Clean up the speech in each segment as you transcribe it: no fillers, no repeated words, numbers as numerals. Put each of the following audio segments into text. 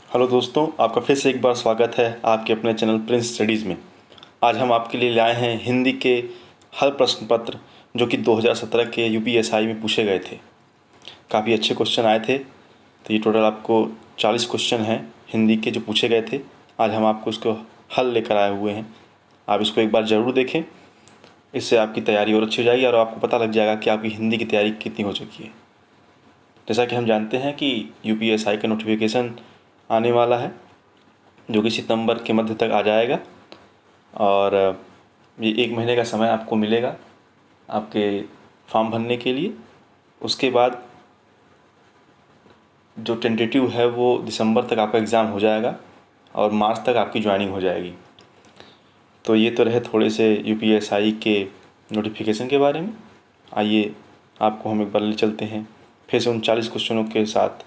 Hello दोस्तों, आपका फिर से एक बार स्वागत है आपके अपने चैनल प्रिंस स्टडीज़ में। आज हम आपके लिए लाए हैं हिंदी के हर प्रश्न पत्र जो कि 2017 के यूपीएसआई में पूछे गए थे। काफ़ी अच्छे क्वेश्चन आए थे। तो ये टोटल आपको 40 क्वेश्चन हैं हिंदी के जो पूछे गए थे। आज हम आपको उसको हल लेकर आए हुए हैं। आप इसको एक बार ज़रूर देखें, इससे आपकी तैयारी और अच्छी हो जाएगी और आपको पता लग जाएगा कि आपकी हिंदी की तैयारी कितनी हो चुकी है। जैसा कि हम जानते हैं कि यूपीएसआई का नोटिफिकेशन आने वाला है जो कि सितंबर के मध्य तक आ जाएगा और ये 1 महीने का समय आपको मिलेगा आपके फॉर्म भरने के लिए। उसके बाद जो टेंटेटिव है वो दिसंबर तक आपका एग्ज़ाम हो जाएगा और मार्च तक आपकी ज्वाइनिंग हो जाएगी। तो ये तो रहे थोड़े से यूपीएसआई के नोटिफिकेशन के बारे में। आइए आपको हम एक बार ले चलते हैं फिर से उन 40 क्वेश्चनों के साथ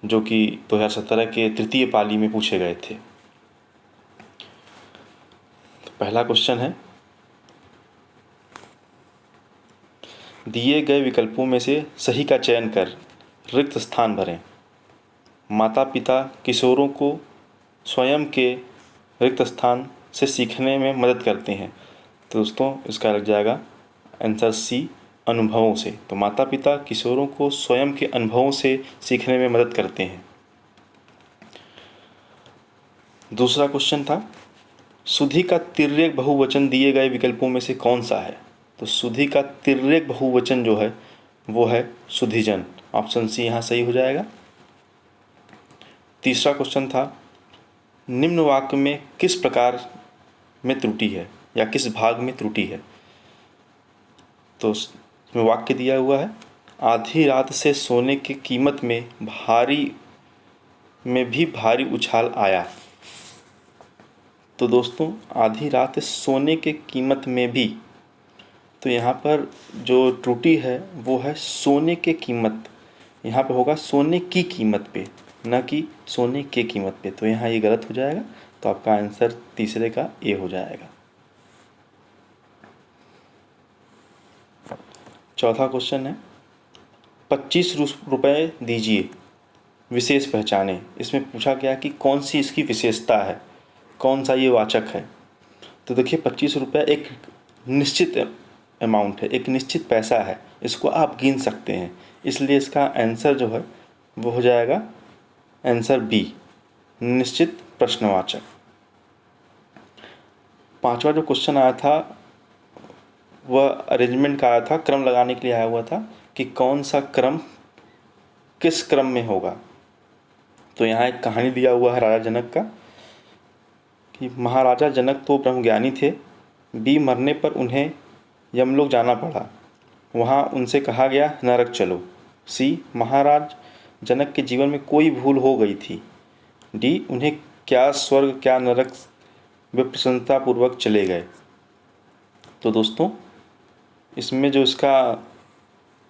जो कि 2017 के तृतीय पाली में पूछे गए थे। तो पहला क्वेश्चन है, दिए गए विकल्पों में से सही का चयन कर रिक्त स्थान भरें। माता पिता किशोरों को स्वयं के रिक्त स्थान से सीखने में मदद करते हैं। तो दोस्तों इसका लग जाएगा आंसर सी, अनुभवों से। तो माता पिता किशोरों को स्वयं के अनुभवों से सीखने में मदद करते हैं। दूसरा क्वेश्चन था, सुधि का तिर्यक बहुवचन दिए गए विकल्पों में से कौन सा है। तो सुधि का तिर्यक बहुवचन जो है वो है सुधिजन। ऑप्शन सी यहाँ सही हो जाएगा। तीसरा क्वेश्चन था, निम्न वाक्य में किस प्रकार में त्रुटि है या किस भाग में त्रुटि है। तो इसमें वाक्य दिया हुआ है, आधी रात से सोने की कीमत में भी भारी उछाल आया। तो दोस्तों आधी रात सोने के कीमत में भी, तो यहाँ पर जो त्रुटि है वो है सोने के कीमत। यहाँ पे होगा सोने की कीमत पे, न कि सोने के कीमत पे। तो यहाँ ये गलत हो जाएगा। तो आपका आंसर तीसरे का ए हो जाएगा। चौथा क्वेश्चन है, 25 रुपये दीजिए विशेष पहचाने। इसमें पूछा गया कि कौन सी इसकी विशेषता है, कौन सा ये वाचक है। तो देखिए 25 रुपये एक निश्चित अमाउंट है, एक निश्चित पैसा है, इसको आप गिन सकते हैं। इसलिए इसका आंसर जो है वो हो जाएगा आंसर बी, निश्चित प्रश्नवाचक। पांचवा जो क्वेश्चन आया था वह अरेंजमेंट का आया था, क्रम लगाने के लिए आया हुआ था कि कौन सा क्रम किस क्रम में होगा। तो यहाँ एक कहानी दिया हुआ है राजा जनक का कि महाराजा जनक तो ब्रह्मज्ञानी थे, बी मरने पर उन्हें यमलोक जाना पड़ा, वहाँ उनसे कहा गया नरक चलो। सी महाराज जनक के जीवन में कोई भूल हो गई थी। डी उन्हें क्या स्वर्ग क्या नरक वे प्रसन्नतापूर्वक चले गए। तो दोस्तों इसमें जो इसका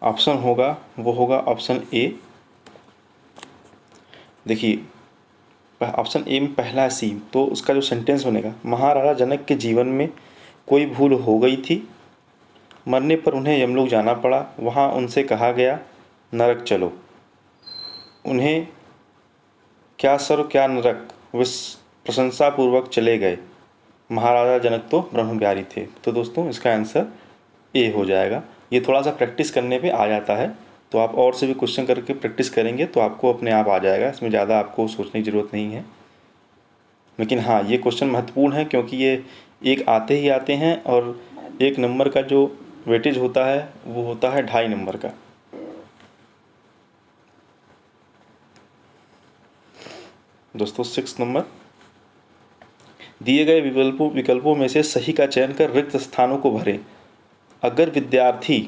ऑप्शन होगा वो होगा ऑप्शन ए। देखिए ऑप्शन ए में पहला सी, तो उसका जो सेंटेंस बनेगा, महाराजा जनक के जीवन में कोई भूल हो गई थी, मरने पर उन्हें यमलोक जाना पड़ा, वहाँ उनसे कहा गया नरक चलो। उन्हें क्या स्वर्ग क्या नरक वे प्रशंसापूर्वक चले गए, महाराजा जनक तो ब्रह्मज्ञानी थे। तो दोस्तों इसका आंसर ए हो जाएगा। ये थोड़ा सा प्रैक्टिस करने पे आ जाता है, तो आप और से भी क्वेश्चन करके प्रैक्टिस करेंगे तो आपको अपने आप आ जाएगा। इसमें ज़्यादा आपको सोचने की ज़रूरत नहीं है। लेकिन हाँ, ये क्वेश्चन महत्वपूर्ण है क्योंकि ये एक आते ही आते हैं और 1 नंबर का जो वेटेज होता है वो होता है 2.5 नंबर का। दोस्तों 6 नंबर, दिए गए विकल्पों में से सही का चयन कर रिक्त स्थानों को भरें। अगर विद्यार्थी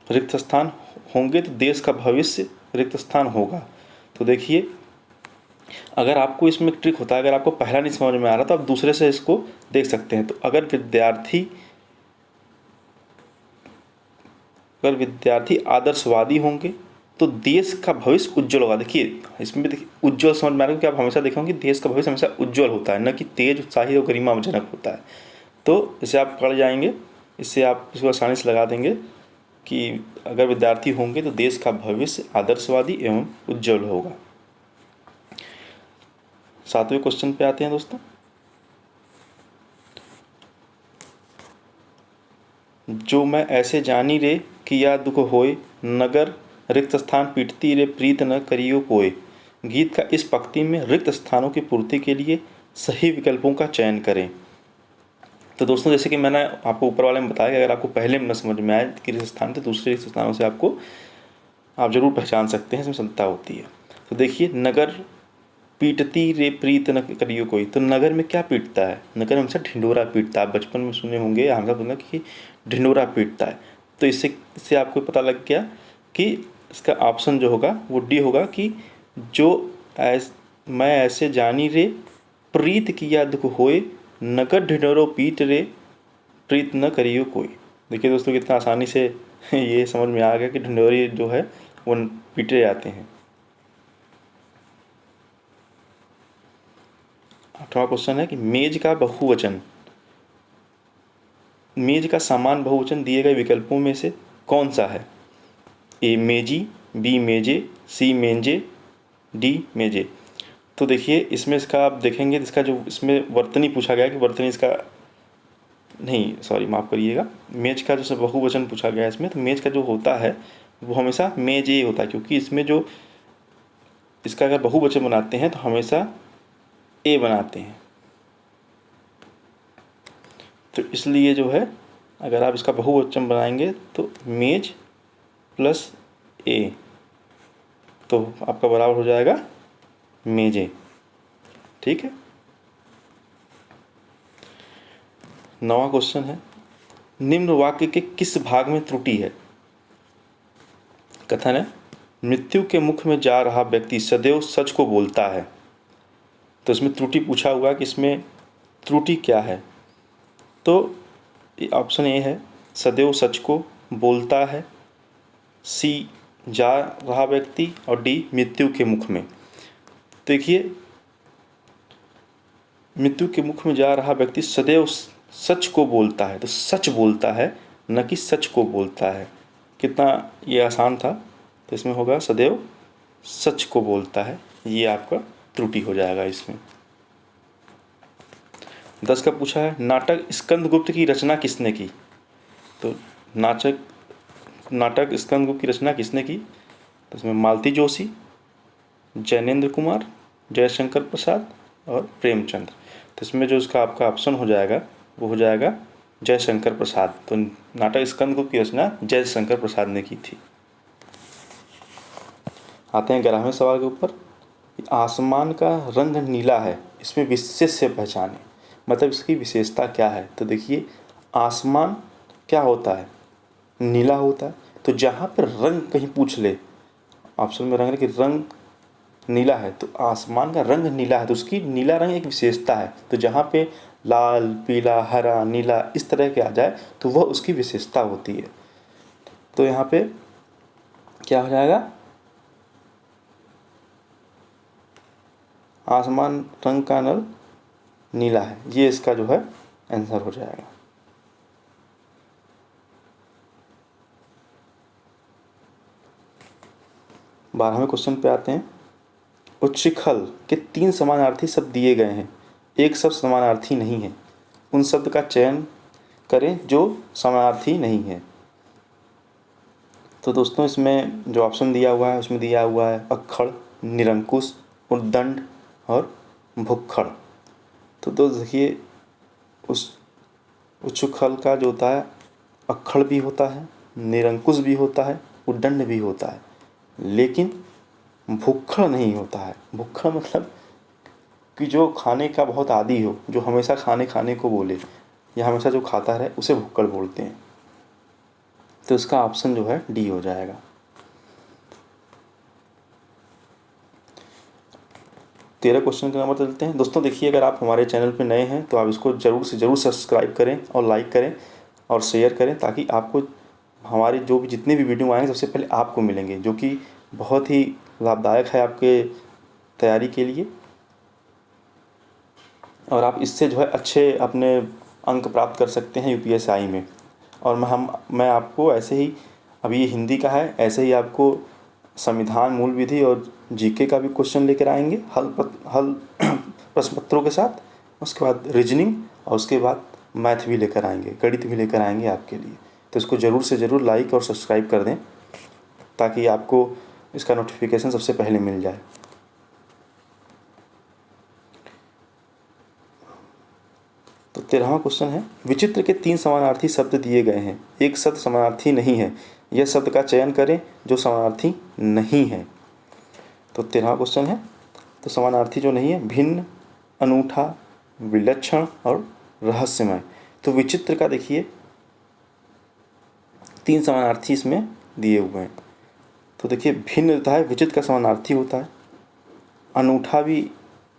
रिक्त स्थान होंगे तो देश का भविष्य रिक्त स्थान होगा। तो देखिए अगर आपको इसमें ट्रिक होता है, अगर आपको पहला नहीं समझ में आ रहा तो आप दूसरे से इसको देख सकते हैं। तो अगर विद्यार्थी आदर्शवादी होंगे तो देश का भविष्य उज्जवल होगा। देखिए इसमें भी देखिए उज्जवल समझ में आ रहा है कि आप हमेशा देखेंगे देश का भविष्य हमेशा उज्जवल होता है, न कि तेज उत्साही और गरिमाजनक होता है। तो इसे आप पढ़ जाएंगे, इससे आप इसको आसानी से लगा देंगे कि अगर विद्यार्थी होंगे तो देश का भविष्य आदर्शवादी एवं उज्जवल होगा। 7वें क्वेश्चन पे आते हैं दोस्तों। जो मैं ऐसे जानी रे कि या दुख होए, नगर रिक्त स्थान पीटती रे प्रीत न करियो कोय। गीत का इस पंक्ति में रिक्त स्थानों की पूर्ति के लिए सही विकल्पों का चयन करें। तो दोस्तों जैसे कि मैंने आपको ऊपर वाले में बताया कि अगर आपको पहले में न समझ में आए कि रिक्त स्थान तो दूसरे रिक्त स्थानों से आपको आप जरूर पहचान सकते हैं, इसमें संता होती है। तो देखिए, नगर पीटती रे प्रीत न करियो कोई, तो नगर में क्या पीटता है? नगर में हमेशा ढिंडोरा पीटता है। बचपन में सुने होंगे, हमेशा सुना कि ढिंडोरा पीटता है। तो इससे आपको पता लग गया कि इसका ऑप्शन जो होगा वो डी होगा कि जो मैं ऐसे जानी रे प्रीत किया दुख होए, नगर ढिंडोरो पीट रे प्रीत न करियो कोई। देखिए दोस्तों कितना आसानी से ये समझ में आ गया कि ढिंडोरे जो है वो पीटे जाते हैं। 8वां क्वेश्चन है कि मेज का बहुवचन, मेज का समान बहुवचन दिए गए विकल्पों में से कौन सा है? ए मेजी, बी मेजे, सी मेंजे, डी मेजे। तो देखिए इसमें इसका आप देखेंगे, इसका जो इसमें वर्तनी पूछा गया है कि वर्तनी इसका नहीं, सॉरी माफ़ करिएगा, मेज का जो बहुवचन पूछा गया है इसमें, तो मेज का जो होता है वो हमेशा मेजे होता है, क्योंकि इसमें जो इसका अगर बहुवचन बनाते हैं तो हमेशा ए बनाते हैं। तो इसलिए जो है अगर आप इसका बहुवचन बनाएंगे तो मेज प्लस ए, तो आपका बराबर हो जाएगा मेजे। ठीक है। 9वां क्वेश्चन है, निम्न वाक्य के किस भाग में त्रुटि है? कथन है, मृत्यु के मुख में जा रहा व्यक्ति सदैव सच को बोलता है। तो इसमें त्रुटि पूछा हुआ कि इसमें त्रुटि क्या है? तो ऑप्शन ए है सदैव सच को बोलता है, सी जा रहा व्यक्ति, और डी मृत्यु के मुख में। देखिए, मृत्यु के मुख में जा रहा व्यक्ति सदैव सच को बोलता है, तो सच बोलता है, न कि सच को बोलता है। कितना ये आसान था। तो इसमें होगा सदैव सच को बोलता है, ये आपका त्रुटि हो जाएगा इसमें। 10 का पूछा है, नाटक स्कंदगुप्त की रचना किसने की? तो नाटक स्कंदगुप्त की रचना किसने की? तो इसमें मालती जोशी, जैनेन्द्र कुमार, जयशंकर प्रसाद और प्रेमचंद। तो इसमें जो इसका आपका ऑप्शन हो जाएगा वो हो जाएगा जयशंकर प्रसाद। तो नाटक स्कंदगुप्त की रचना जयशंकर प्रसाद ने की थी। आते हैं 11वें सवाल के ऊपर। आसमान का रंग नीला है, इसमें विशेष्य पहचाने, मतलब इसकी विशेषता क्या है? तो देखिए, आसमान क्या होता है? नीला होता है। तो जहाँ पर रंग कहीं पूछ ले, ऑप्शन में रंग कि रंग नीला है, तो आसमान का रंग नीला है, तो उसकी नीला रंग एक विशेषता है। तो जहाँ पे लाल, पीला, हरा, नीला इस तरह के आ जाए तो वह उसकी विशेषता होती है। तो यहाँ पे क्या हो जाएगा? आसमान रंग का नल नीला है, ये इसका जो है आंसर हो जाएगा। बारहवें क्वेश्चन पे आते हैं। उच्छृंखल के 3 समानार्थी शब्द दिए गए हैं, एक शब्द समानार्थी नहीं है, उन शब्द का चयन करें जो समानार्थी नहीं है। तो दोस्तों इसमें जो ऑप्शन दिया हुआ है उसमें दिया हुआ है अक्खड़, निरंकुश, उद्दंड और भुक्खड़। तो देखिए, उस उच्छृंखल का जो होता है अक्खड़ भी होता है, निरंकुश भी होता है, उद्दंड भी होता है, लेकिन भुक्खड़ नहीं होता है। भुक्खड़ मतलब कि जो खाने का बहुत आदी हो, जो हमेशा खाने को बोले या हमेशा जो खाता रहे, उसे भुक्कड़ बोलते हैं। तो इसका ऑप्शन जो है डी हो जाएगा। 13 क्वेश्चन के नंबर चलते हैं। दोस्तों देखिए, अगर आप हमारे चैनल पर नए हैं तो आप इसको ज़रूर से ज़रूर सब्सक्राइब करें और लाइक करें और शेयर करें, ताकि आपको हमारे जो भी जितने भी वीडियो आएंगे सबसे पहले आपको मिलेंगे, जो कि बहुत ही लाभदायक है आपके तैयारी के लिए। और आप इससे जो है अच्छे अपने अंक प्राप्त कर सकते हैं यूपीएससी में। और मैं आपको ऐसे ही, अभी ये हिंदी का है, ऐसे ही आपको संविधान, मूल विधि और जीके का भी क्वेश्चन लेकर आएंगे, हल प्रश्न पत्रों के साथ, उसके बाद रीजनिंग और उसके बाद मैथ भी लेकर आएंगे, गणित भी लेकर आएंगे आपके लिए। तो इसको ज़रूर से ज़रूर लाइक और सब्सक्राइब कर दें ताकि आपको इसका नोटिफिकेशन सबसे पहले मिल जाए। तो 13वां क्वेश्चन है, विचित्र के 3 समानार्थी शब्द दिए गए हैं, एक शब्द समानार्थी नहीं है, यह शब्द का चयन करें जो समानार्थी नहीं है। तो 13वां क्वेश्चन है, तो समानार्थी जो नहीं है, भिन्न, अनूठा, विलक्षण और रहस्यमय। तो विचित्र का देखिए 3 समानार्थी इसमें दिए हुए हैं। तो देखिए भिन्न होता है, विचित्र का समानार्थी होता है, अनूठा भी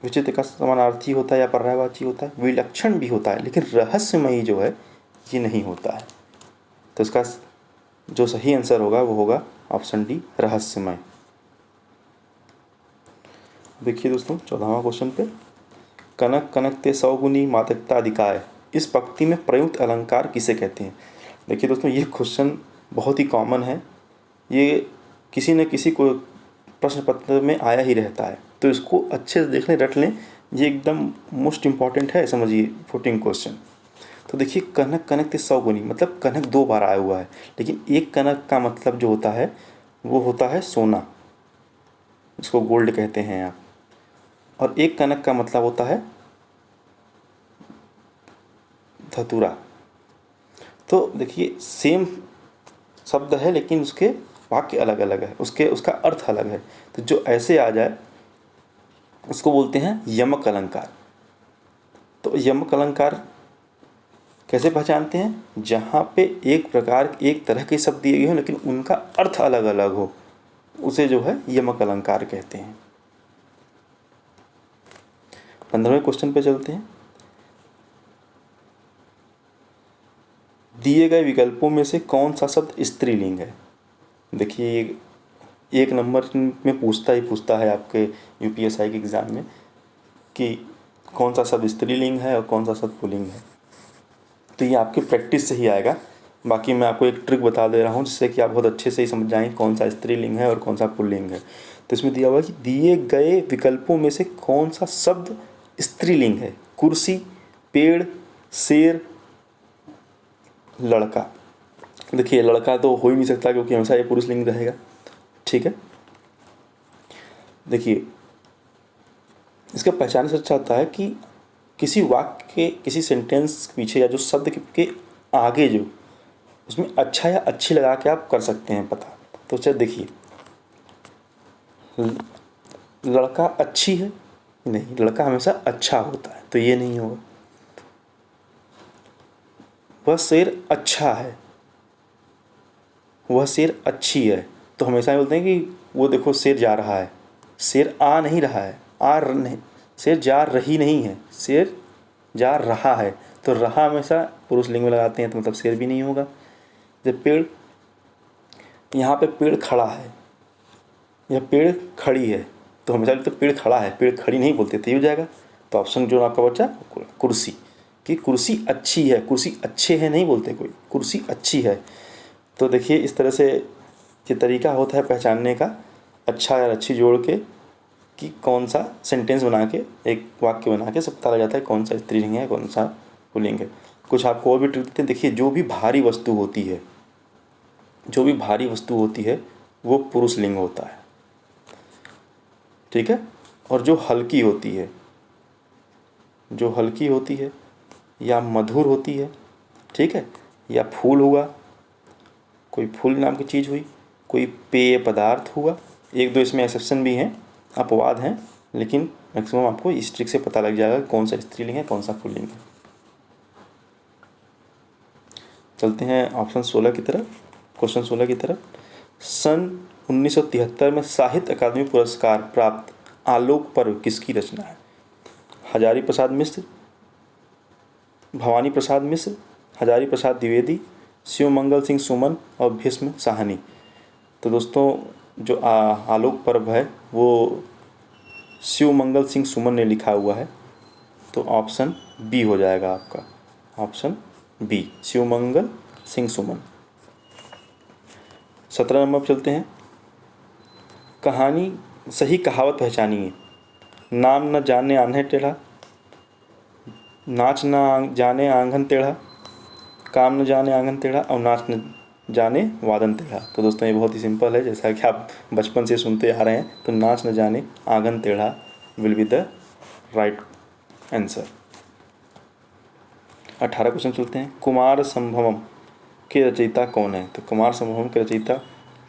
विचित्र का समानार्थी होता है या पर्यायवाची होता है, विलक्षण भी होता है, लेकिन रहस्यमयी जो है ये नहीं होता है। तो इसका जो सही आंसर होगा वो होगा ऑप्शन डी, रहस्यमय। देखिए दोस्तों 14वां क्वेश्चन पे, कनक कनक ते 100 गुनी मातृकता अधिकाय, इस पंक्ति में प्रयुक्त अलंकार किसे कहते हैं। देखिए दोस्तों ये क्वेश्चन बहुत ही कॉमन है, ये किसी न किसी को प्रश्न पत्र में आया ही रहता है, तो इसको अच्छे से देख लें, रट लें, ये एकदम मोस्ट इम्पॉर्टेंट है, समझिए 14 क्वेश्चन। तो देखिए कनक कनक ते 100 गुनी, मतलब कनक 2 बार आया हुआ है, लेकिन एक कनक का मतलब जो होता है वो होता है सोना, इसको गोल्ड कहते हैं आप, और एक कनक का मतलब होता है धतूरा। तो देखिए सेम शब्द है लेकिन उसके वाक्य अलग अलग है, उसका अर्थ अलग है। तो जो ऐसे आ जाए उसको बोलते हैं यमक अलंकार। तो यमक अलंकार कैसे पहचानते हैं, जहाँ पे एक तरह के शब्द दिए गए हो लेकिन उनका अर्थ अलग अलग हो, उसे जो है यमक अलंकार कहते हैं। 15वें क्वेश्चन पे चलते हैं, दिए गए विकल्पों में से कौन सा शब्द स्त्रीलिंग है। देखिए एक नंबर में पूछता है आपके यूपीएसआई के एग्ज़ाम में कि कौन सा शब्द स्त्रीलिंग है और कौन सा शब्द पुल्लिंग है। तो ये आपकी प्रैक्टिस से ही आएगा। बाकी मैं आपको एक ट्रिक बता दे रहा हूँ जिससे कि आप बहुत अच्छे से ही समझ जाएंगे कौन सा स्त्रीलिंग है और कौन सा पुल्लिंग है। तो इसमें दिया हुआ है कि दिए गए विकल्पों में से कौन सा शब्द स्त्रीलिंग है। कुर्सी, पेड़, शेर, लड़का। देखिए लड़का तो हो ही नहीं सकता क्योंकि हमेशा ये पुरुष लिंग रहेगा, ठीक है। देखिए इसका पहचान से अच्छा होता है कि किसी वाक्य के किसी सेंटेंस के पीछे या जो शब्द के आगे जो उसमें अच्छा या अच्छी लगा के आप कर सकते हैं पता। तो चलिए देखिए लड़का अच्छी है, नहीं, लड़का हमेशा अच्छा होता है तो ये नहीं होगा। वह शेर अच्छा है, वह शेर अच्छी है, तो हमेशा बोलते हैं कि वो देखो शेर जा रहा है, शेर आ नहीं रहा है, नहीं, शेर जा रही नहीं है, शेर जा रहा है। तो रहा हमेशा पुरुष लिंग में लगाते हैं तो मतलब शेर भी नहीं होगा। जब पेड़, यहाँ पे पेड़ खड़ा है, यह पेड़ खड़ी है, तो हमेशा बोलते पेड़ खड़ा है, पेड़ खड़ी नहीं बोलते, तो ये हो जाएगा। तो ऑप्शन जो आपका बचा कुर्सी, कि कुर्सी अच्छी है, कुर्सी अच्छे है नहीं बोलते कोई, कुर्सी अच्छी है। तो देखिए इस तरह से ये तरीका होता है पहचानने का, अच्छा या अच्छी जोड़ के कि कौन सा सेंटेंस बना के एक वाक्य बना के सब पता लग जाता है कौन सा स्त्रीलिंग है कौन सा पुल्लिंग है। कुछ आपको और भी ट्रिक देते हैं। देखिए जो भी भारी वस्तु होती है, जो भी भारी वस्तु होती है वो पुरुष लिंग होता है, ठीक है। और जो हल्की होती है, जो हल्की होती है या मधुर होती है, ठीक है, या फूल हुआ, कोई फूल नाम की चीज़ हुई, कोई पेय पदार्थ हुआ, एक दो इसमें एक्सेप्शन भी हैं, अपवाद हैं, लेकिन मैक्सिमम आपको इस ट्रिक से पता लग जाएगा कौन सा स्त्रीलिंग है कौन सा पुल्लिंग है। चलते हैं ऑप्शन 16 की तरफ, क्वेश्चन 16 की तरफ। सन 1973 में साहित्य अकादमी पुरस्कार प्राप्त आलोक पर्व किसकी रचना है। हजारी प्रसाद मिश्र, भवानी प्रसाद मिश्र, हजारी प्रसाद द्विवेदी, शिवमंगल सिंह सुमन और भीष्म साहनी। तो दोस्तों जो आलोक पर्व है वो शिवमंगल सिंह सुमन ने लिखा हुआ है, तो ऑप्शन बी हो जाएगा आपका, option B, Shivmangal Singh Suman. 17 number पर चलते हैं, कहानी सही कहावत पहचानिए। नाम न जाने आन्हे टेढ़ा, नाच न जाने आंगन टेढ़ा, काम न जाने आंगन टेढ़ा और नाच न जाने वादन टेढ़ा। तो दोस्तों ये बहुत ही सिंपल है, जैसा कि आप बचपन से सुनते आ रहे हैं। तो नाच न जाने आंगन टेढ़ा will be the right answer. 18 question चलते हैं। कुमार संभवम के रचयिता कौन है? तो कुमार संभवम के रचयिता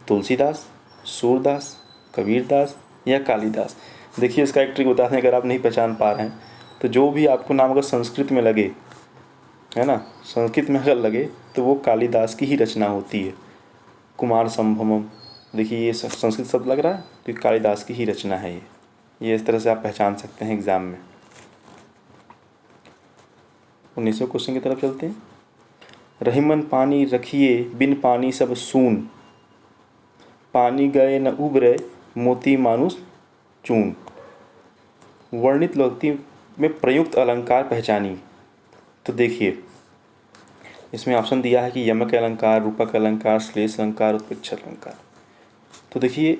तुलसीदास, सूरदास, कबीरदास या कालिदास। देखिए इसका एक ट्रिक बताते हैं, अगर आप नहीं पहचान पा रहे हैं तो जो भी आपको नाम अगर संस्कृत में लगे, है ना, संस्कृत में अगर लगे तो वो कालिदास की ही रचना होती है। कुमार संभवम, देखिए ये संस्कृत शब्द लग रहा है तो कालिदास की ही रचना है ये इस तरह से आप पहचान सकते हैं एग्ज़ाम में। 19वें क्वेश्चन की तरफ चलते हैं। रहीमन पानी रखिए बिन पानी सब सून, पानी गए न उबरे मोती मानुष चून। वर्णित लोकोक्ति में प्रयुक्त अलंकार पहचानिए। तो देखिए इसमें ऑप्शन दिया है कि यमक अलंकार, रूपक अलंकार, श्लेष अलंकार, उत्प्रेक्षर अलंकार। तो देखिए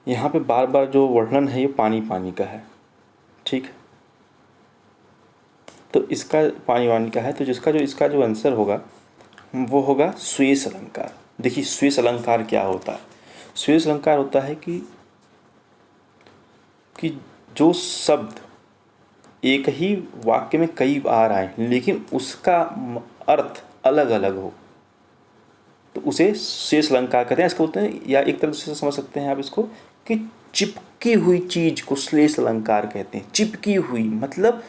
यहाँ पे बार बार जो वर्णन है ये पानी पानी का है, ठीक है। तो इसका पानी वानी का है, तो इसका जो आंसर होगा वो होगा श्लेष अलंकार। देखिए श्लेष अलंकार क्या होता है? श्लेष अलंकार होता है कि जो शब्द एक ही वाक्य में कई बार आए लेकिन उसका अर्थ अलग अलग हो, तो उसे श्लेष अलंकार कहते हैं। इसको बोलते हैं, या एक तरह से समझ सकते हैं आप इसको कि चिपकी हुई चीज को श्लेष अलंकार कहते हैं। चिपकी हुई मतलब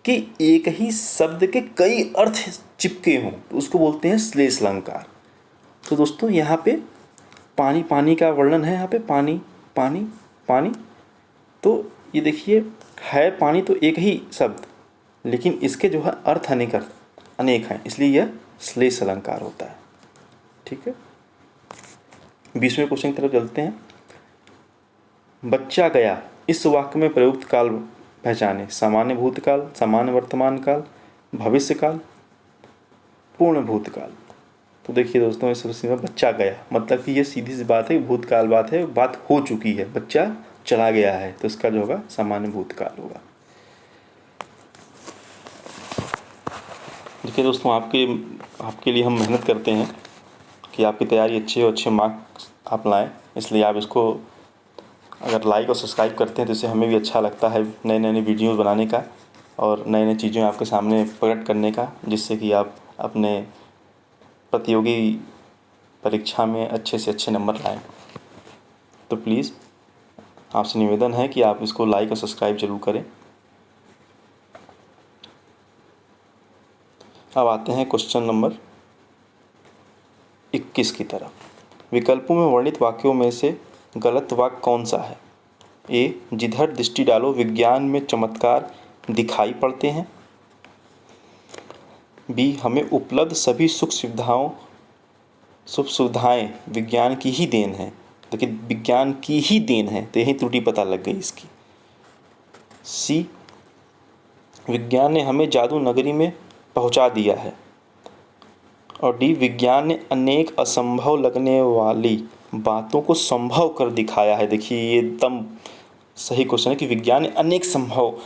कि एक ही शब्द के कई अर्थ चिपके हों तो उसको बोलते हैं श्लेष अलंकार। तो दोस्तों यहाँ पे पानी पानी का वर्णन है, यहाँ पे पानी पानी पानी। तो ये देखिए है पानी तो एक ही शब्द, लेकिन इसके जो है अर्थ अनेक हैं, इसलिए यह श्लेष अलंकार होता है, ठीक है। 20वें क्वेश्चन की तरफ चलते हैं। बच्चा गया इस वाक्य में प्रयुक्त काल पहचाने। सामान्य भूतकाल, सामान्य वर्तमान काल, भविष्य काल, पूर्ण भूतकाल। तो देखिए दोस्तों इस स्थिति में बच्चा गया मतलब कि ये सीधी सी बात है, भूतकाल बात है, बात हो चुकी है, बच्चा चला गया है, तो इसका जो होगा सामान्य भूतकाल होगा। देखिए दोस्तों आपके लिए हम मेहनत करते हैं कि आपकी तैयारी अच्छी हो, अच्छे मार्क्स आप लाएं, इसलिए आप इसको अगर लाइक और सब्सक्राइब करते हैं तो इससे हमें भी अच्छा लगता है नए नए वीडियोज़ बनाने का और नए नए चीज़ें आपके सामने प्रकट करने का, जिससे कि आप अपने प्रतियोगी परीक्षा में अच्छे से अच्छे नंबर लाएं। तो प्लीज़ आपसे निवेदन है कि आप इसको लाइक और सब्सक्राइब जरूर करें। अब आते हैं क्वेश्चन नंबर 21 की तरफ। विकल्पों में वर्णित वाक्यों में से गलत वाक्य कौन सा है? ए, जिधर दृष्टि डालो विज्ञान में चमत्कार दिखाई पड़ते हैं। बी, हमें उपलब्ध सभी सुख सुविधाएं विज्ञान की ही देन है। देखिए विज्ञान की ही देन है, तो यही त्रुटि पता लग गई इसकी। सी, विज्ञान ने हमें जादू नगरी में पहुंचा दिया है। और डी, विज्ञान ने अनेक असंभव लगने वाली बातों को संभव कर दिखाया है। देखिए ये एकदम सही क्वेश्चन है कि विज्ञान ने अनेक संभव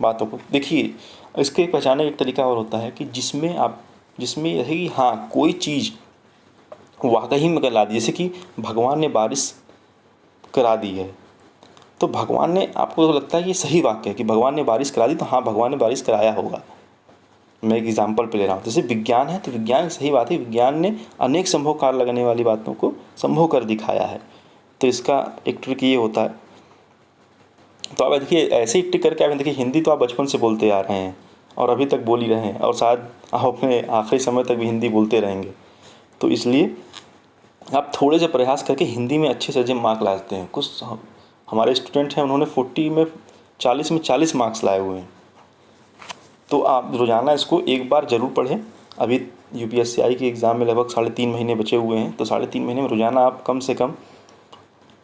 बातों को, देखिए इसके पहचानने का एक तरीका और होता है कि जिसमें यही हाँ कोई चीज़ वाकई में करा दी, जैसे कि भगवान ने बारिश करा दी है, तो भगवान ने, आपको तो लगता है कि सही वाक्य है कि भगवान ने बारिश करा दी, तो हाँ भगवान ने बारिश कराया होगा। मैं एक एग्जाम्पल पे ले रहा हूँ, जैसे विज्ञान है तो विज्ञान सही बात है, विज्ञान ने अनेक संभव कार्य लगने वाली बातों को संभव कर दिखाया है। तो इसका एक ट्रिक ये होता है। तो आप देखिए ऐसे ही ट्रिक करके आप देखिए, हिंदी तो आप बचपन से बोलते आ रहे हैं और अभी तक बोल ही रहे हैं और शायद आप अपने आखिरी समय तक भी हिंदी बोलते रहेंगे। तो इसलिए आप थोड़े से प्रयास करके हिंदी में अच्छे से अच्छे मार्क लाते हैं। कुछ हमारे स्टूडेंट हैं, उन्होंने 40 में 40 मार्क्स लाए हुए हैं। तो आप रोज़ाना इसको एक बार ज़रूर पढ़ें। अभी UPSCI के एग्ज़ाम में लगभग 3.5 महीने बचे हुए हैं, तो 3.5 महीने में रोज़ाना आप कम से कम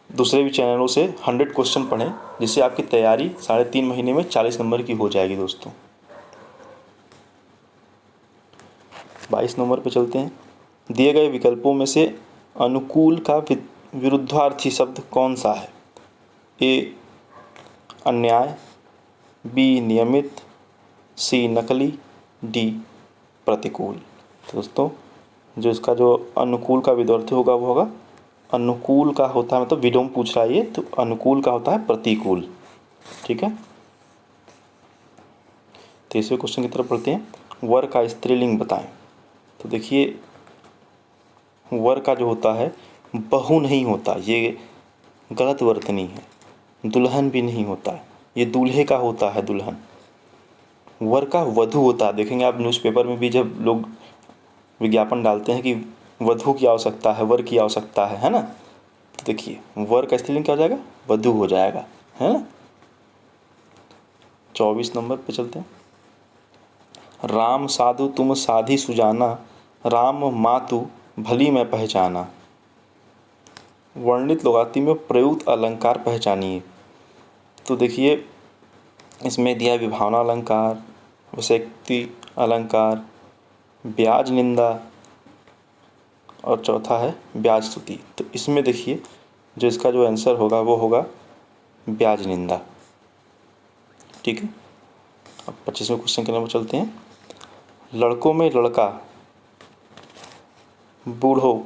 दूसरे भी चैनलों से 100 क्वेश्चन पढ़ें, जिससे आपकी तैयारी 3.5 महीने में 40 नंबर की हो जाएगी दोस्तों। 22 नंबर पे चलते हैं। दिए गए विकल्पों में से अनुकूल का विरुद्धार्थी शब्द कौन सा है? ए अन्याय, बी नियमित, सी नकली, डी प्रतिकूल। तो दोस्तों जो इसका जो अनुकूल का विद्यार्थी होगा वो होगा, अनुकूल का होता है मतलब विलोम पूछ रहा है ये, तो अनुकूल का होता है प्रतिकूल। ठीक है। 23वें क्वेश्चन की तरफ बढ़ते हैं। वर का स्त्रीलिंग बताएं। तो देखिए वर का जो होता है बहु नहीं होता, ये गलत वर्तनी है। दुल्हन भी नहीं होता है, ये दूल्हे का होता है दुल्हन। वर का वधू होता है। देखेंगे आप न्यूज़पेपर में भी जब लोग विज्ञापन डालते हैं कि वधू की आवश्यकता है, वर की आवश्यकता है ना। तो देखिए वर का स्त्रीलिंग क्या हो जाएगा, वधू हो जाएगा, है ना। 24 नंबर पे चलते हैं। राम साधु तुम साधी सुजाना, राम मातु भली मैं पहचाना। वर्णित लुगाती में प्रयुक्त अलंकार पहचानिए। तो देखिए इसमें दिया विभावना अलंकार, विषयक्ति अलंकार, ब्याज निंदा और चौथा है ब्याज स्तुति। तो इसमें देखिए जो इसका जो आंसर होगा वो होगा ब्याज निंदा। ठीक है। अब 25वें क्वेश्चन के नंबर चलते हैं। लड़कों में लड़का बूढ़ो,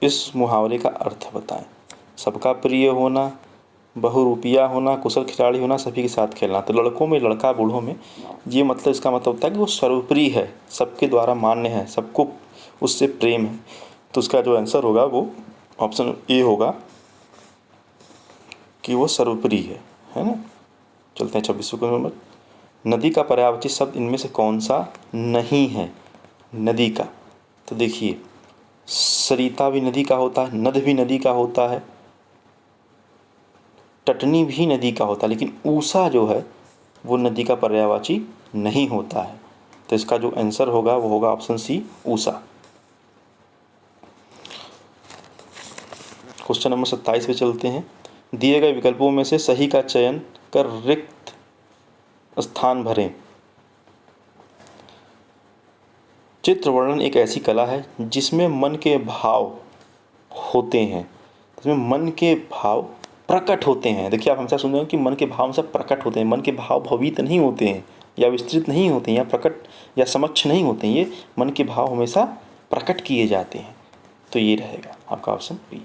इस मुहावरे का अर्थ बताएं। सबका प्रिय होना, बहुरूपिया होना, कुशल खिलाड़ी होना, सभी के साथ खेलना। तो लड़कों में लड़का बूढ़ों में, ये मतलब इसका मतलब होता है कि वो सर्वप्रिय है, सबके द्वारा मान्य है, सबको उससे प्रेम है। तो उसका जो आंसर होगा वो ऑप्शन ए होगा कि वो सर्वप्रिय है ना। चलते हैं 26वें नंबर। नदी का पर्यायवाची शब्द इनमें से कौन सा नहीं है। नदी का, तो देखिए सरिता भी नदी का होता है, नद भी नदी का होता है, टटनी भी नदी का होता है, लेकिन ऊषा जो है वो नदी का पर्यायवाची नहीं होता है। तो इसका जो आंसर होगा वो होगा option C Usha. Question number 27 पे चलते हैं। दिए गए विकल्पों में से सही का चयन कर रिक्त स्थान भरें। चित्र वर्णन एक ऐसी कला है जिसमें मन के भाव होते हैं, जिसमें मन के भाव प्रकट होते हैं। देखिए आप हमेशा सुन रहे हो कि मन के भाव सब प्रकट होते हैं, मन के भाव भवित नहीं होते हैं या विस्तृत नहीं होते हैं या प्रकट या समक्ष नहीं होते हैं, ये मन के भाव हमेशा प्रकट किए जाते हैं। तो ये रहेगा आपका ऑप्शन बी।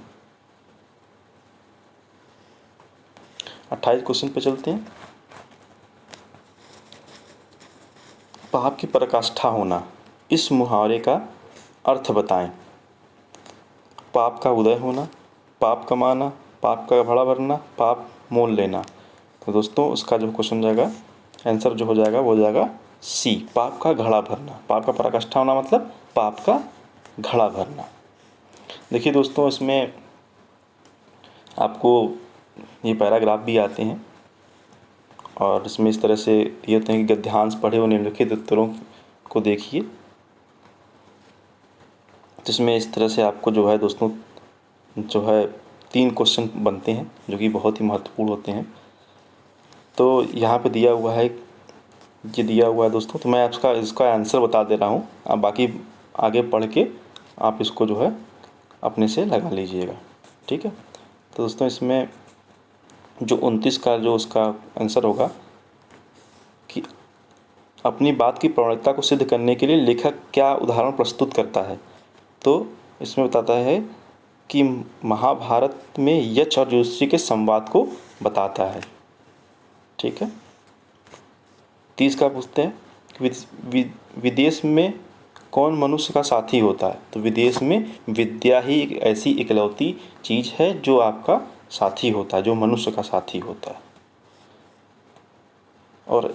28 क्वेश्चन पे चलते हैं। पाप की पराकाष्ठा होना, इस मुहावरे का अर्थ बताएं। पाप का उदय होना, पाप कमाना, पाप का भाड़ा भरना, पाप मोल लेना। तो दोस्तों उसका जो क्वेश्चन जाएगा, आंसर जो हो जाएगा वो हो जाएगा सी, पाप का घड़ा भरना। पाप का पराकाष्ठा होना मतलब पाप का घड़ा भरना। देखिए दोस्तों इसमें आपको ये पैराग्राफ भी आते हैं और इसमें इस तरह से ये होते हैं कि गद्यांश पढ़े और निम्नलिखित उत्तरों को देखिए। तो इसमें इस तरह से आपको जो है दोस्तों जो है 3 क्वेश्चन बनते हैं जो कि बहुत ही महत्वपूर्ण होते हैं। तो यहाँ पे दिया हुआ है, ये दिया हुआ है दोस्तों, तो मैं इसका आंसर बता दे रहा हूँ, आप बाकी आगे पढ़ के आप इसको जो है अपने से लगा लीजिएगा। ठीक है। तो दोस्तों इसमें जो 29 का जो उसका आंसर होगा कि अपनी बात की प्रमाणिकता को सिद्ध करने के लिए लेखक क्या उदाहरण प्रस्तुत करता है। तो इसमें बताता है कि महाभारत में यक्ष और युधिष्ठिर के संवाद को बताता है। ठीक है। 30 का पूछते हैं कि विदेश में कौन मनुष्य का साथी होता है। तो विदेश में विद्या ही एक ऐसी इकलौती चीज़ है जो आपका साथी होता है, जो मनुष्य का साथी होता है। और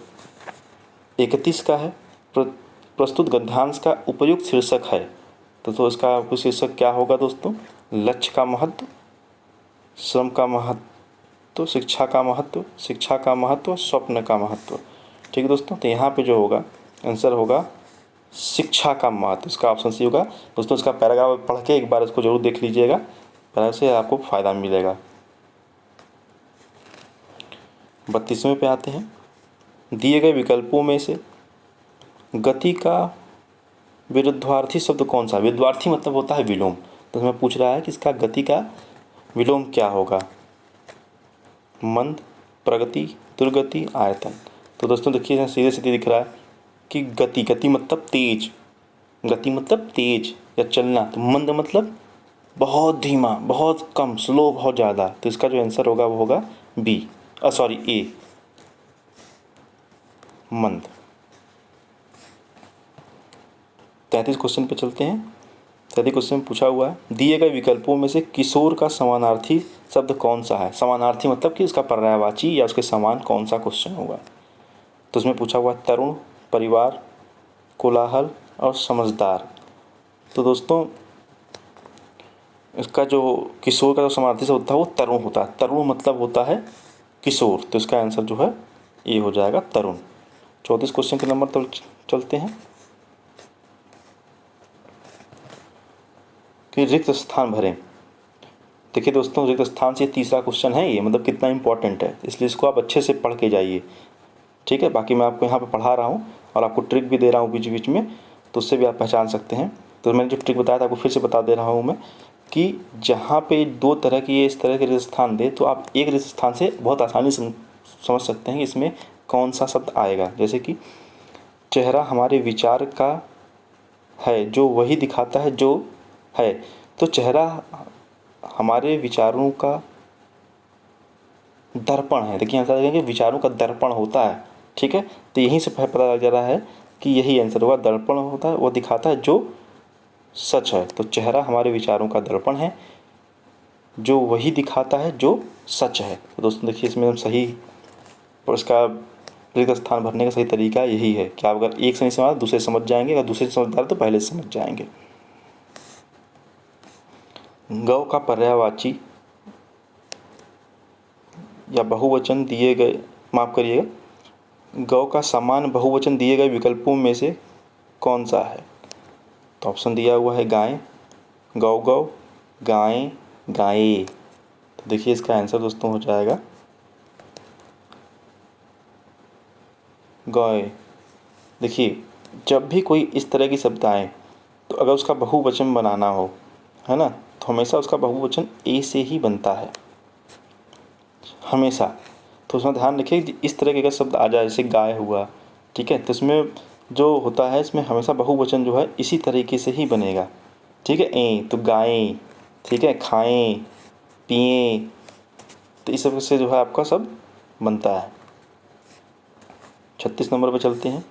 31 का है प्रस्तुत गद्यांश का उपयुक्त शीर्षक है। तो इसका उपयुक्त शीर्षक क्या होगा दोस्तों, लक्ष्य का महत्व, श्रम का महत्व, शिक्षा का महत्व, शिक्षा का महत्व, स्वप्न का महत्व। ठीक है दोस्तों। तो यहाँ पे जो होगा आंसर होगा शिक्षा का महत्व, इसका ऑप्शन सी होगा। दोस्तों इसका पैराग्राफ पढ़ के एक बार इसको जरूर देख लीजिएगा, पैराग्राफ से आपको फ़ायदा मिलेगा। 32वें पे आते हैं। दिए गए विकल्पों में से गति का विरुद्धार्थी शब्द कौन सा। विरुद्धार्थी मतलब होता है विलोम। तो हमें पूछ रहा है कि इसका गति का विलोम क्या होगा। मंद, प्रगति, दुर्गति, आयतन। तो दोस्तों देखिए यहाँ सीधे सीधे दिख रहा है कि गति, गति मतलब तेज, गति मतलब तेज या चलना। तो मंद मतलब बहुत धीमा, बहुत कम, स्लो बहुत ज़्यादा। तो इसका जो आंसर होगा वो होगा बी, सॉरी ए, मंद। 33 क्वेश्चन पे चलते हैं। 33 क्वेश्चन में पूछा हुआ है दिए गए विकल्पों में से किशोर का समानार्थी शब्द कौन सा है। समानार्थी मतलब कि इसका पर्यायवाची या उसके समान कौन सा क्वेश्चन होगा। तो उसमें पूछा हुआ तरुण, परिवार, कोलाहल और समझदार। तो दोस्तों इसका जो किशोर का जो समानार्थी शब्द होता है वो तरुण होता है। तरुण मतलब होता है किशोर। तो इसका आंसर जो है ये हो जाएगा तरुण। 34 क्वेश्चन के नंबर पर चलते हैं कि रिक्त स्थान भरें। देखिए दोस्तों रिक्त स्थान से तीसरा क्वेश्चन है ये, मतलब कितना इंपॉर्टेंट है, इसलिए इसको आप अच्छे से पढ़ के जाइए। ठीक है, बाकी मैं आपको यहाँ पे पढ़ा रहा हूँ और आपको ट्रिक भी दे रहा हूँ बीच बीच में, तो उससे भी आप पहचान सकते हैं। तो मैंने जो ट्रिक बताया था आपको फिर से बता दे रहा हूँ मैं कि जहाँ पे दो तरह की इस तरह के रिक्त स्थान दे तो आप एक रिक्त स्थान से बहुत आसानी से समझ सकते हैं कि इसमें कौन सा शब्द आएगा। जैसे कि चेहरा हमारे विचार का है जो वही दिखाता है जो है। तो चेहरा हमारे विचारों का दर्पण है। देखिए यहाँ देखेंगे विचारों का दर्पण होता है। ठीक है, तो यहीं से पता लग जा रहा है कि यही आंसर होगा। दर्पण होता है वो दिखाता है जो सच है। तो चेहरा हमारे विचारों का दर्पण है जो वही दिखाता है जो सच है। तो दोस्तों देखिए इसमें हम सही और इसका रिक्त स्थान भरने का सही तरीका यही है कि आप अगर एक से नहीं समझ दूसरे समझ जाएंगे, अगर दूसरे से समझदार तो पहले से समझ जाएंगे। गौ का पर्यायवाची या बहुवचन दिए गए, माफ़ करिएगा, गौ का समान बहुवचन दिए गए विकल्पों में से कौन सा है। तो ऑप्शन दिया हुआ है गाय, गौ गौ, गायें, गाये। तो देखिए इसका आंसर दोस्तों हो जाएगा गाय। देखिए जब भी कोई इस तरह की शब्द आए तो अगर उसका बहुवचन बनाना हो, है ना, तो हमेशा उसका बहुवचन ए से ही बनता है, हमेशा। तो उसमें ध्यान रखिए इस तरह के अगर शब्द आ जाए जैसे गाय हुआ, ठीक है, तो इसमें जो होता है इसमें हमेशा बहुवचन जो है इसी तरीके से ही बनेगा। ठीक है, ए तो गायें, ठीक है, खाएं, पिएं, तो इस सब से जो है आपका सब बनता है। 36 नंबर पर चलते हैं।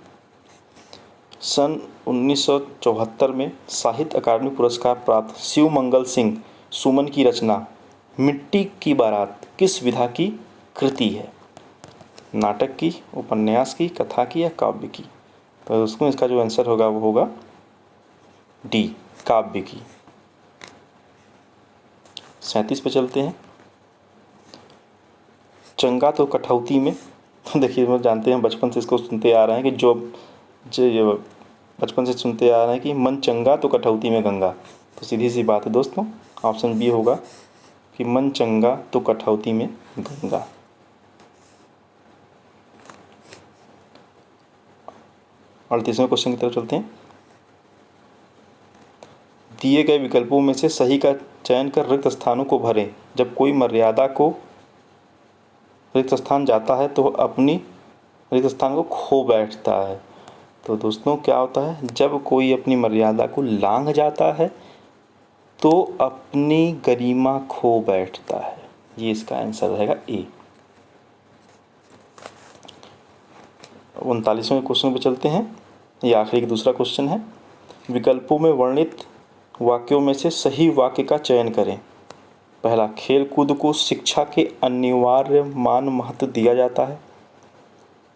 सन 1974 में साहित्य अकादमी पुरस्कार प्राप्त शिव मंगल सिंह सुमन की रचना मिट्टी की बारात किस विधा की कृति है। नाटक की, उपन्यास की, कथा की या काव्य की। तो उसमें इसका जो आंसर होगा वो होगा डी, काव्य की। 37 पे चलते हैं। चंगा तो कठौती में। तो देखिए वो जानते हैं बचपन से इसको सुनते आ रहे हैं कि जो बचपन से सुनते आ रहे हैं कि मन चंगा तो कठौती में गंगा। तो सीधी सी बात है दोस्तों, ऑप्शन बी होगा कि मन चंगा तो कठौती में गंगा। और 38वें क्वेश्चन की तरफ चलते हैं। दिए गए विकल्पों में से सही का चयन कर रिक्त स्थानों को भरें। जब कोई मर्यादा को रिक्त स्थान जाता है तो अपनी रिक्त स्थान को खो बैठता है। तो दोस्तों क्या होता है, जब कोई अपनी मर्यादा को लांघ जाता है तो अपनी गरिमा खो बैठता है। ये इसका आंसर रहेगा ए। 39वें क्वेश्चन पे चलते हैं। ये आखिरी दूसरा क्वेश्चन है। विकल्पों में वर्णित वाक्यों में से सही वाक्य का चयन करें। पहला, खेल कूद को शिक्षा के अनिवार्य मान महत्व दिया जाता है।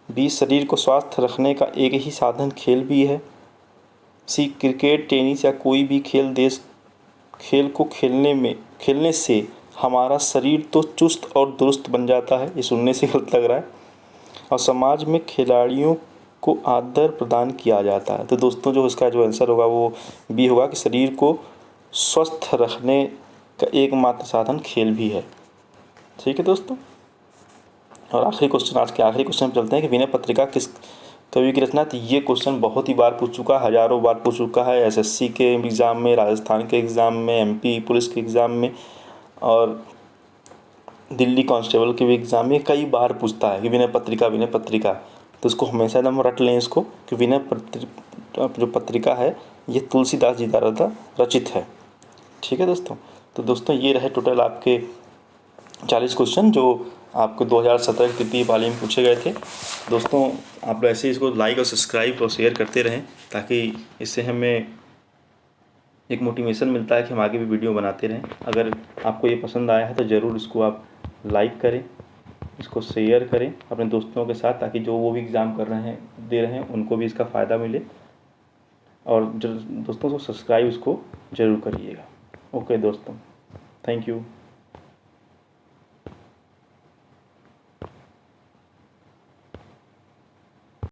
बी, शरीर को स्वस्थ रखने का एक ही साधन खेल भी है। सी, क्रिकेट, टेनिस या कोई भी खेल को खेलने से हमारा शरीर तो चुस्त और दुरुस्त बन जाता है। ये सुनने से गलत लग रहा है। और समाज में खिलाड़ियों को आदर प्रदान किया जाता है। तो दोस्तों जो इसका जो आंसर होगा वो बी होगा कि शरीर को स्वस्थ रखने का एकमात्र साधन खेल भी है। ठीक है दोस्तों, और आखिरी क्वेश्चन, आज के आखिरी क्वेश्चन पर चलते हैं कि विनय पत्रिका किस कवि की रचना। तो ये क्वेश्चन बहुत ही बार पूछ चुका है, हज़ारों बार पूछ चुका है एसएससी के एग्ज़ाम में, राजस्थान के एग्ज़ाम में, एमपी पुलिस के एग्ज़ाम में, और दिल्ली कांस्टेबल के भी एग्ज़ाम में कई बार पूछता है कि विनय पत्रिका, तो उसको हमेशा एकदम रट लें इसको कि जो पत्रिका है ये तुलसीदास जी द्वारा रचित है। ठीक है दोस्तों। तो दोस्तों ये रहे टोटल आपके 40 क्वेश्चन जो आपको 2017 की तृतीय पाली में पूछे गए थे। दोस्तों आप ऐसे इसको लाइक और सब्सक्राइब और शेयर करते रहें ताकि इससे हमें एक मोटिवेशन मिलता है कि हम आगे भी वीडियो बनाते रहें। अगर आपको ये पसंद आया है तो ज़रूर इसको आप लाइक करें, इसको शेयर करें अपने दोस्तों के साथ, ताकि जो वो भी एग्ज़ाम दे रहे हैं उनको भी इसका फ़ायदा मिले। और जो दोस्तों को सब्सक्राइब इसको ज़रूर करिएगा। ओके दोस्तों, थैंक यू।